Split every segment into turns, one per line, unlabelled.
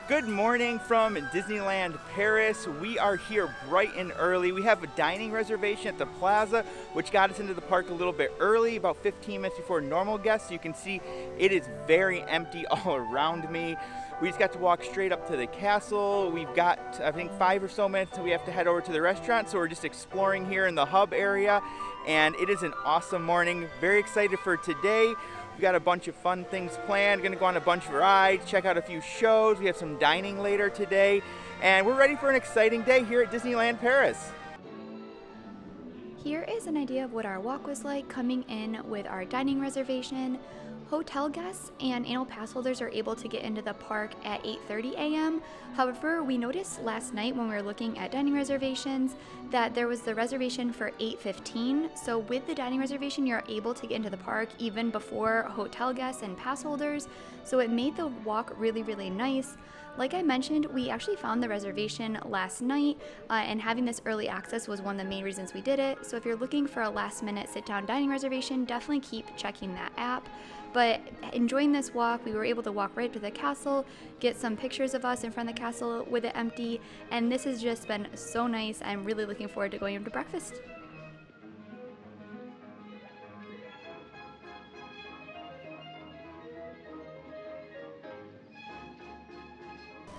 Good morning from Disneyland Paris. We are here bright and early. We have a dining reservation at the Plaza, which got us into the park a little bit early, about 15 minutes before normal guests. You can see it is very empty all around me. We just got to walk straight up to the castle. We've got, I think, 5 or so minutes until we have to head over to the restaurant, so we're just exploring here in the hub area, and it is an awesome morning. Very excited for today. We've got a bunch of fun things planned. Gonna go on a bunch of rides, check out a few shows. We have some dining later today, and we're ready for an exciting day here at Disneyland Paris.
Here is an idea of what our walk was like coming in with our dining reservation. Hotel guests and annual pass holders are able to get into the park at 8:30 a.m. However, we noticed last night when we were looking at dining reservations that there was the reservation for 8:15. So with the dining reservation, you're able to get into the park even before hotel guests and pass holders. So it made the walk really, really nice. Like I mentioned, we actually found the reservation last night, and having this early access was one of the main reasons we did it. So if you're looking for a last-minute sit-down dining reservation, definitely keep checking that app. But enjoying this walk, we were able to walk right to the castle, get some pictures of us in front of the castle with it empty, and this has just been so nice. I'm really looking forward to going to breakfast.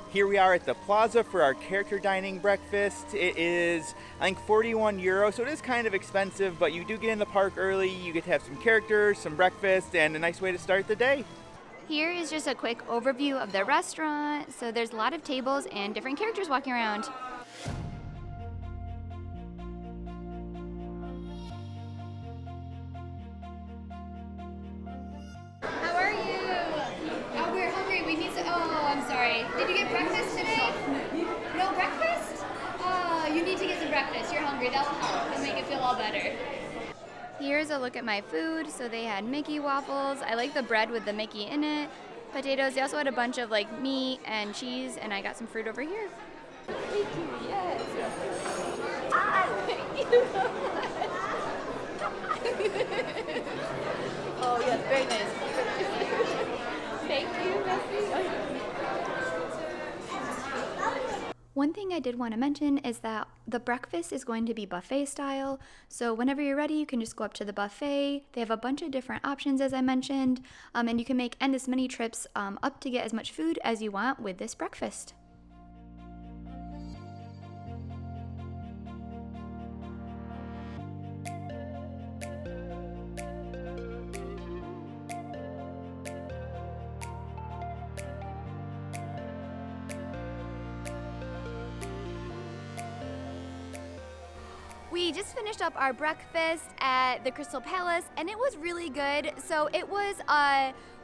Here we are at the Plaza for our character dining breakfast. It is, I think, 41 euro, so it is kind of expensive, but you do get in the park early. You get to have some characters, some breakfast, and a nice way to start the day.
Here is just a quick overview of the restaurant. So there's a lot of tables and different characters walking around. How are you? Oh, we're hungry. We need to. Oh, I'm sorry. Did you get breakfast today? No breakfast? Oh, you need to get some breakfast. You're hungry. That'll help and make it feel all better. Here's a look at my food. So they had Mickey waffles. I like the bread with the Mickey in it. Potatoes. They also had a bunch of like meat and cheese, and I got some fruit over here. Thank you. Yes. Thank you. Oh yes, very nice. Thank you, Bessie. One thing I did want to mention is that the breakfast is going to be buffet style. So whenever you're ready, you can just go up to the buffet. They have a bunch of different options, as I mentioned, and you can make endless many trips up to get as much food as you want with this breakfast. We just finished up our breakfast at the Crystal Palace, and it was really good. So it was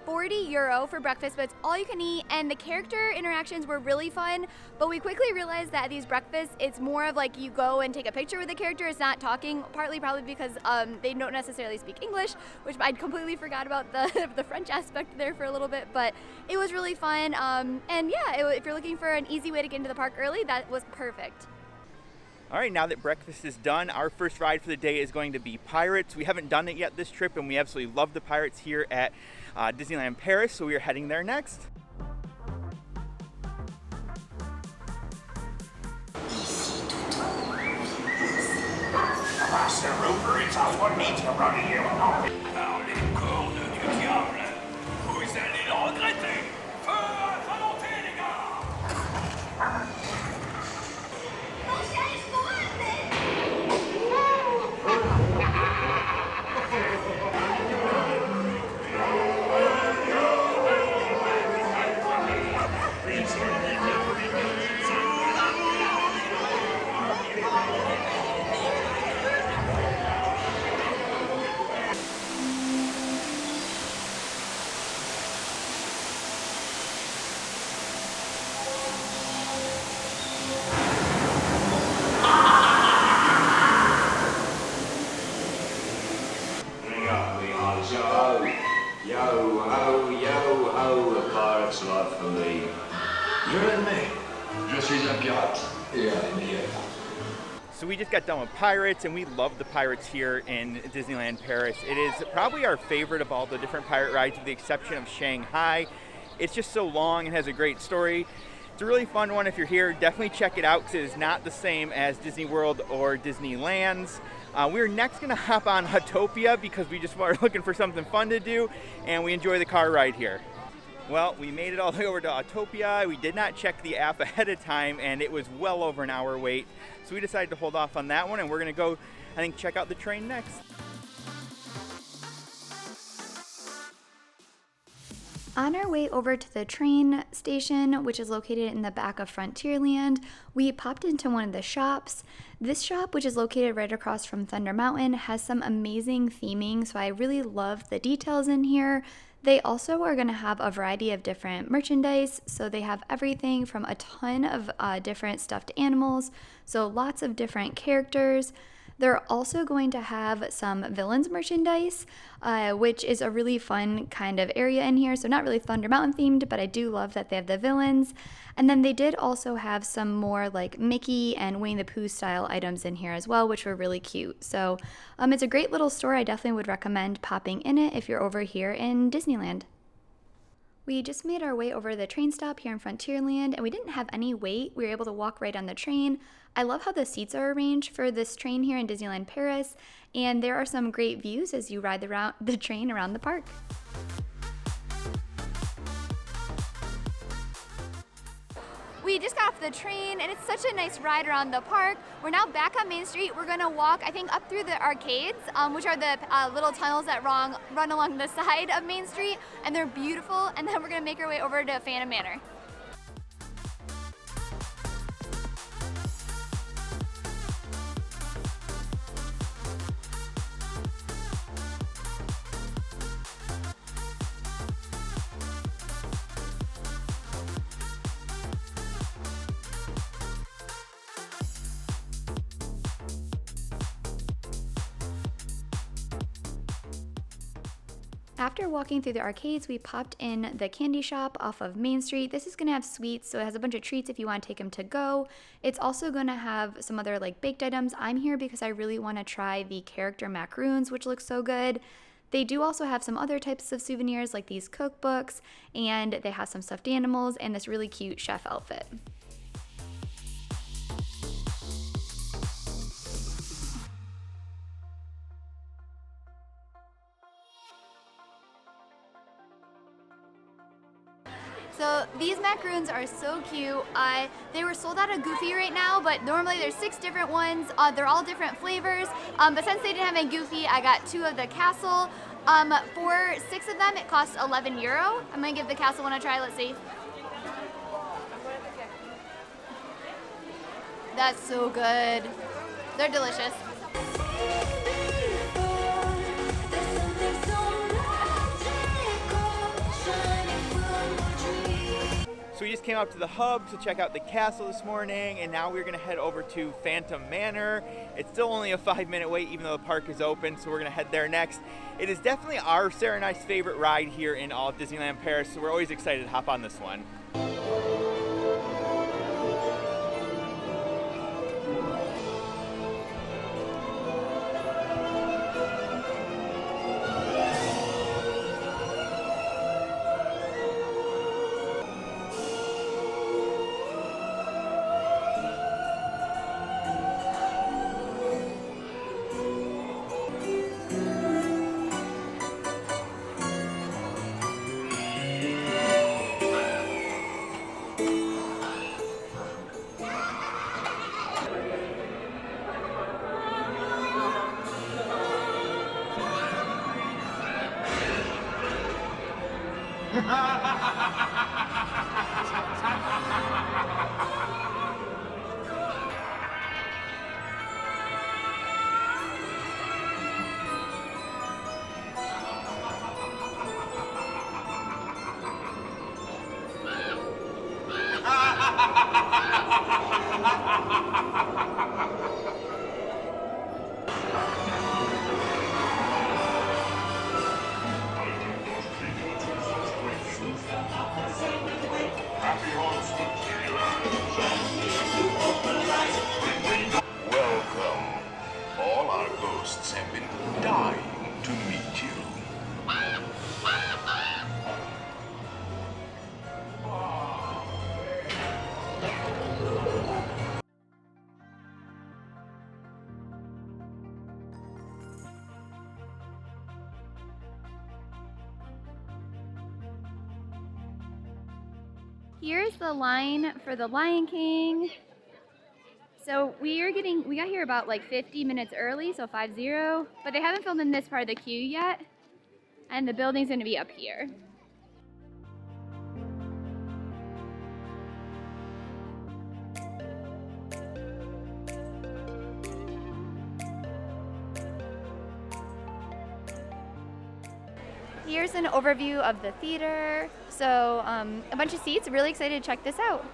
40 euro for breakfast, but it's all you can eat, and the character interactions were really fun. But we quickly realized that these breakfasts, it's more of like you go and take a picture with the character. It's not talking, partly probably because they don't necessarily speak English, which I completely forgot about the French aspect there for a little bit. But it was really fun, and yeah, if you're looking for an easy way to get into the park early, that was perfect.
All right, now that breakfast is done, our first ride for the day is going to be Pirates. We haven't done it yet this trip, and we absolutely love the Pirates here at Disneyland Paris, so we are heading there next. So we just got done with Pirates, and we love the Pirates here in Disneyland Paris. It is probably our favorite of all the different pirate rides, with the exception of Shanghai. It's just so long and has a great story. It's a really fun one. If you're here, definitely check it out because it is not the same as Disney World or Disneyland's. We're next going to hop on Autopia because we just were looking for something fun to do, and we enjoy the car ride here. Well, we made it all the way over to Autopia. We did not check the app ahead of time, and it was well over an hour wait. So we decided to hold off on that one, and we're going to go, I think, check out the train next.
On our way over to the train station, which is located in the back of Frontierland, we popped into one of the shops. This shop, which is located right across from Thunder Mountain, has some amazing theming, so I really love the details in here. They also are going to have a variety of different merchandise, so they have everything from a ton of different stuffed animals, so lots of different characters. They're also going to have some villains merchandise, which is a really fun kind of area in here. So not really Thunder Mountain themed, but I do love that they have the villains. And then they did also have some more like Mickey and Winnie the Pooh style items in here as well, which were really cute. So it's a great little store. I definitely would recommend popping in it if you're over here in Disneyland. We just made our way over the train stop here in Frontierland, and we didn't have any wait. We were able to walk right on the train. I love how the seats are arranged for this train here in Disneyland Paris, and there are some great views as you ride the train around the park. We just got off the train, and it's such a nice ride around the park. We're now back on Main Street. We're gonna walk, I think, up through the arcades, which are the little tunnels that run along the side of Main Street, and they're beautiful, and then we're gonna make our way over to Phantom Manor. After walking through the arcades, we popped in the candy shop off of Main Street. This is going to have sweets, so it has a bunch of treats if you want to take them to go. It's also going to have some other like baked items. I'm here because I really want to try the character macaroons, which look so good. They do also have some other types of souvenirs like these cookbooks, and they have some stuffed animals and this really cute chef outfit. So these macaroons are so cute. They were sold out of Goofy right now, but normally there's 6 different ones. They're all different flavors. But since they didn't have any Goofy, I got 2 of the castle. For 6 of them, it cost €11. I'm gonna give the castle one a try. Let's see. That's so good. They're delicious.
So we just came out to the hub to check out the castle this morning, and now we're going to head over to Phantom Manor. It's still only a 5-minute wait even though the park is open, so we're going to head there next. It is definitely our Sarah and I's favorite ride here in all of Disneyland Paris, so we're always excited to hop on this one.
Here's the line for the Lion King. So we got here about like 50 minutes early, so 5-0, but they haven't filmed in this part of the queue yet, and the building's gonna be up here. Here's an overview of the theater. So a bunch of seats, really excited to check this out.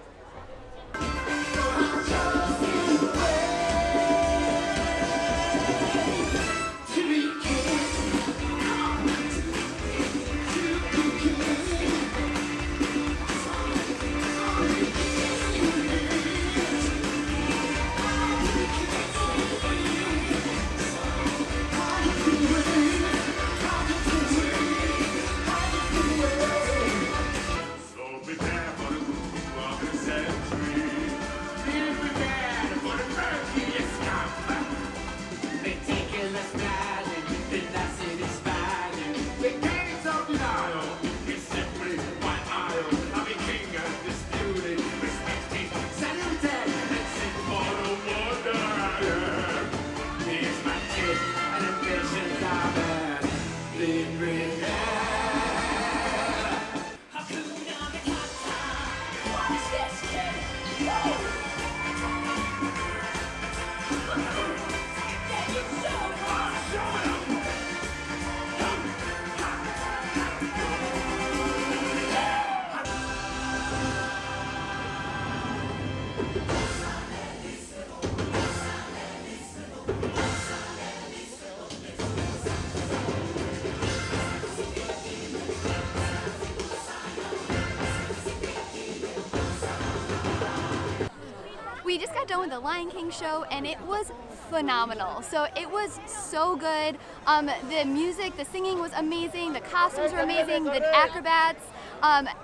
We just got done with the Lion King show and it was phenomenal. So it was so good. The music, the singing was amazing, the costumes were amazing, the acrobats,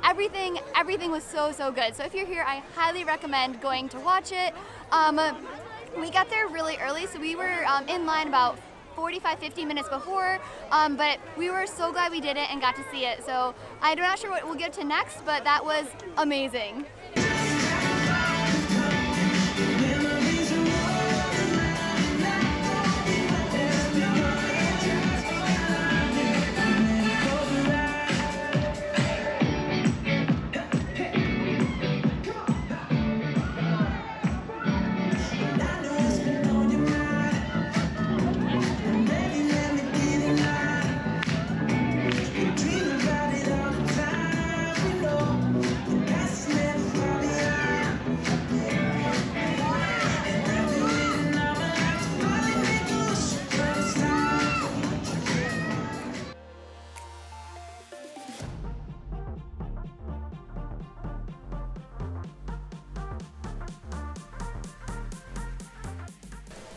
everything was so good. So if you're here, I highly recommend going to watch it. We got there really early, so we were in line about 45-50 minutes before, but we were so glad we did it and got to see it. So I'm not sure what we'll get to next, but that was amazing.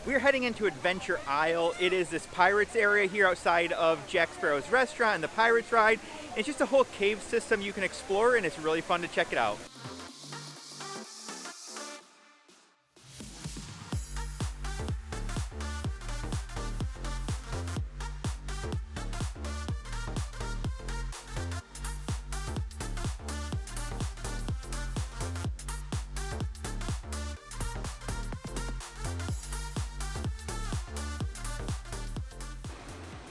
We're heading into Adventure Isle. It is this Pirates area here outside of Jack Sparrow's restaurant and the Pirates ride. It's just a whole cave system you can explore, and it's really fun to check it out.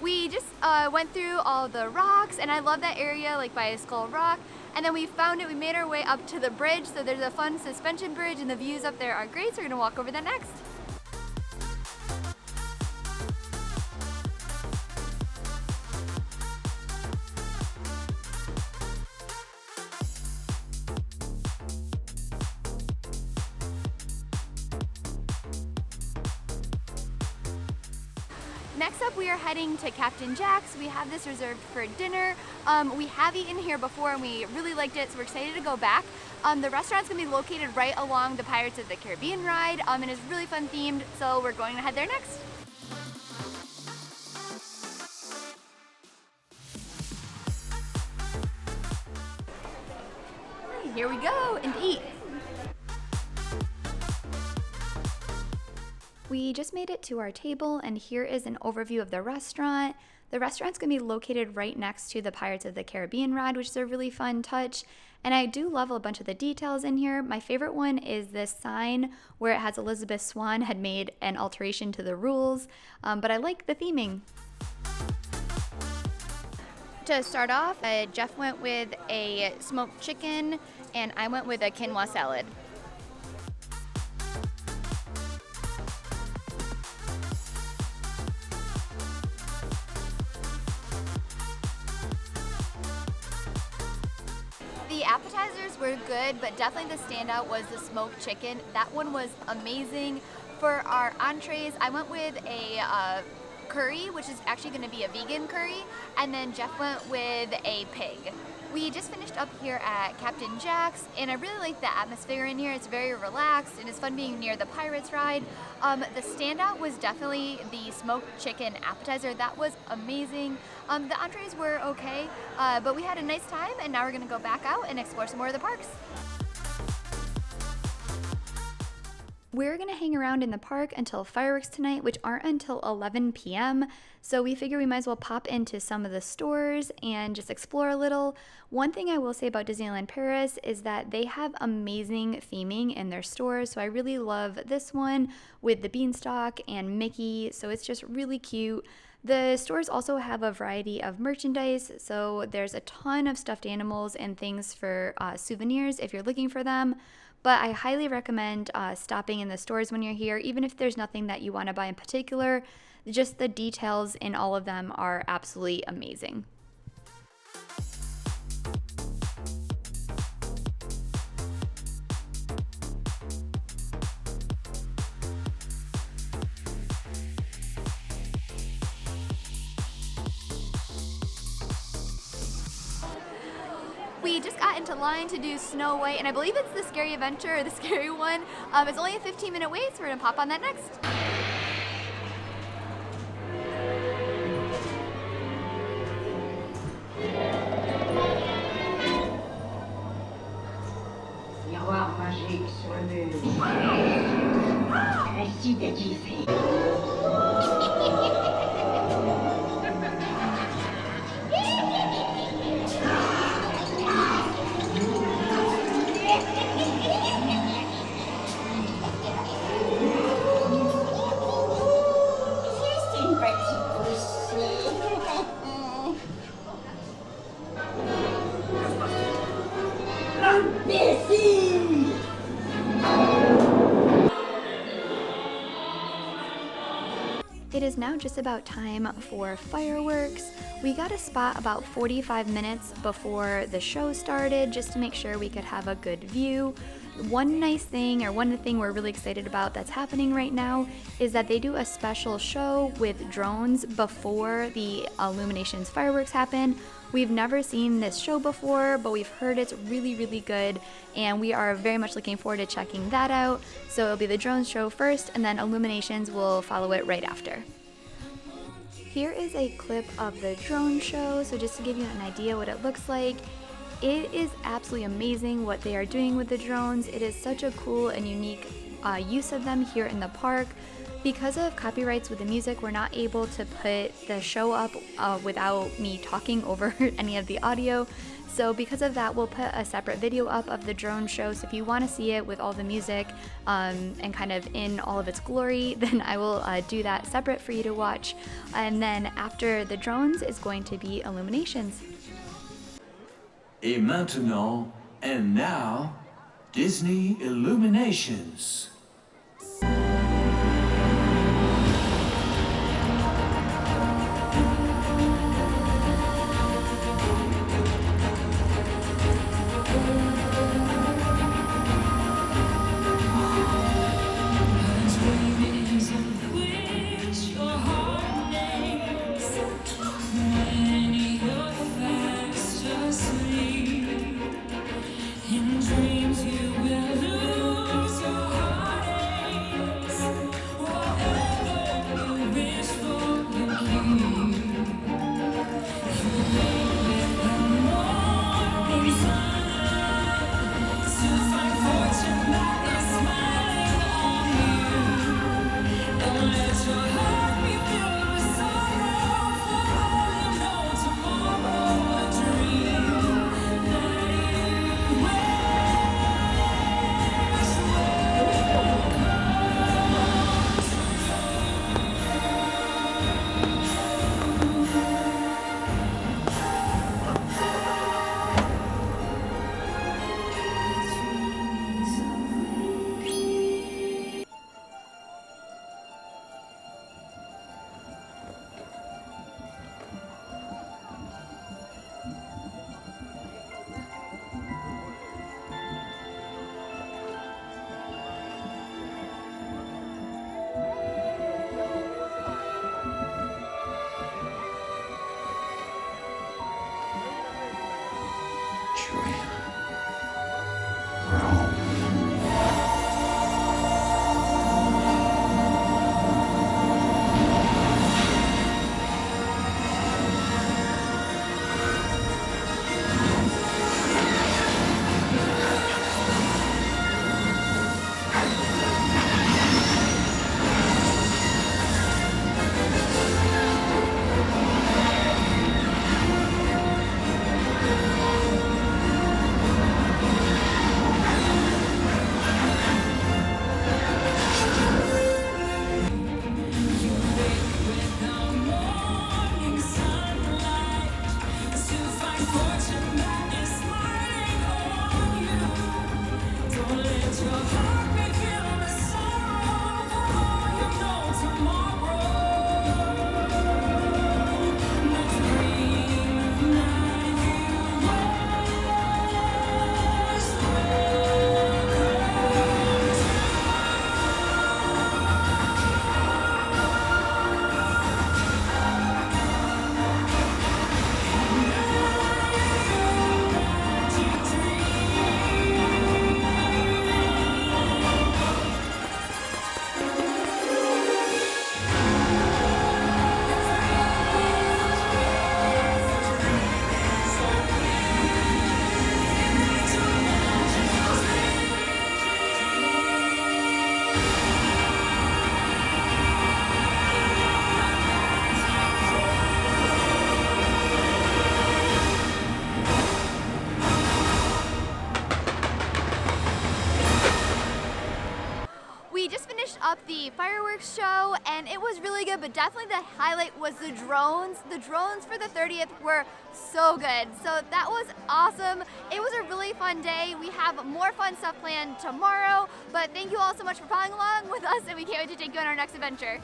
We just went through all the rocks, and I love that area, like by Skull Rock. And then we found it, we made our way up to the bridge, so there's a fun suspension bridge, and the views up there are great, so we're gonna walk over that next. Next up, we are heading to Captain Jack's. We have this reserved for dinner. We have eaten here before and we really liked it, so we're excited to go back. The restaurant's gonna be located right along the Pirates of the Caribbean ride, and it's really fun themed, so we're going to head there next. Here we go, and eat. We just made it to our table, and here is an overview of the restaurant. The restaurant's gonna be located right next to the Pirates of the Caribbean ride, which is a really fun touch. And I do love a bunch of the details in here. My favorite one is this sign where it has Elizabeth Swann had made an alteration to the rules, but I like the theming. To start off, Jeff went with a smoked chicken and I went with a quinoa salad. The appetizers were good, but definitely the standout was the smoked chicken. That one was amazing. For our entrees, I went with a curry, which is actually going to be a vegan curry, and then Jeff went with a pig. We just finished up here at Captain Jack's, and I really like the atmosphere in here. It's very relaxed, and it's fun being near the Pirates ride. The standout was definitely the smoked chicken appetizer. That was amazing. The entrees were okay, but we had a nice time, and now we're going to go back out and explore some more of the parks. We're going to hang around in the park until fireworks tonight, which aren't until 11 p.m. So we figure we might as well pop into some of the stores and just explore a little. One thing I will say about Disneyland Paris is that they have amazing theming in their stores. So I really love this one with the beanstalk and Mickey. So it's just really cute. The stores also have a variety of merchandise, so there's a ton of stuffed animals and things for souvenirs if you're looking for them. But I highly recommend stopping in the stores when you're here, even if there's nothing that you want to buy in particular. Just the details in all of them are absolutely amazing. We just got into line to do Snow White, and I believe it's the Scary Adventure or the Scary One. It's only a 15-minute wait, so we're gonna pop on that next.
Miroir magique sur le mur. Récit déguisé.
It is now just about time for fireworks. We got a spot about 45 minutes before the show started just to make sure we could have a good view. One nice thing, or one thing we're really excited about that's happening right now, is that they do a special show with drones before the Illuminations Fireworks happen. We've never seen this show before, but we've heard it's really, really good, and we are very much looking forward to checking that out. So it'll be the drones show first, and then Illuminations will follow it right after. Here is a clip of the drone show, so just to give you an idea what it looks like. It is absolutely amazing what they are doing with the drones. It is such a cool and unique use of them here in the park. Because of copyrights with the music, we're not able to put the show up without me talking over any of the audio. So because of that, we'll put a separate video up of the drone show. So if you want to see it with all the music and kind of in all of its glory, then I will do that separate for you to watch. And then after the drones is going to be Illuminations.
Et maintenant, and now, Disney Illuminations.
In dreams you will lose your heart.
We just finished up the fireworks show and it was really good, but definitely the highlight was the drones. The drones for the 30th were so good. So that was awesome. It was a really fun day. We have more fun stuff planned tomorrow, but thank you all so much for following along with us and we can't wait to take you on our next adventure.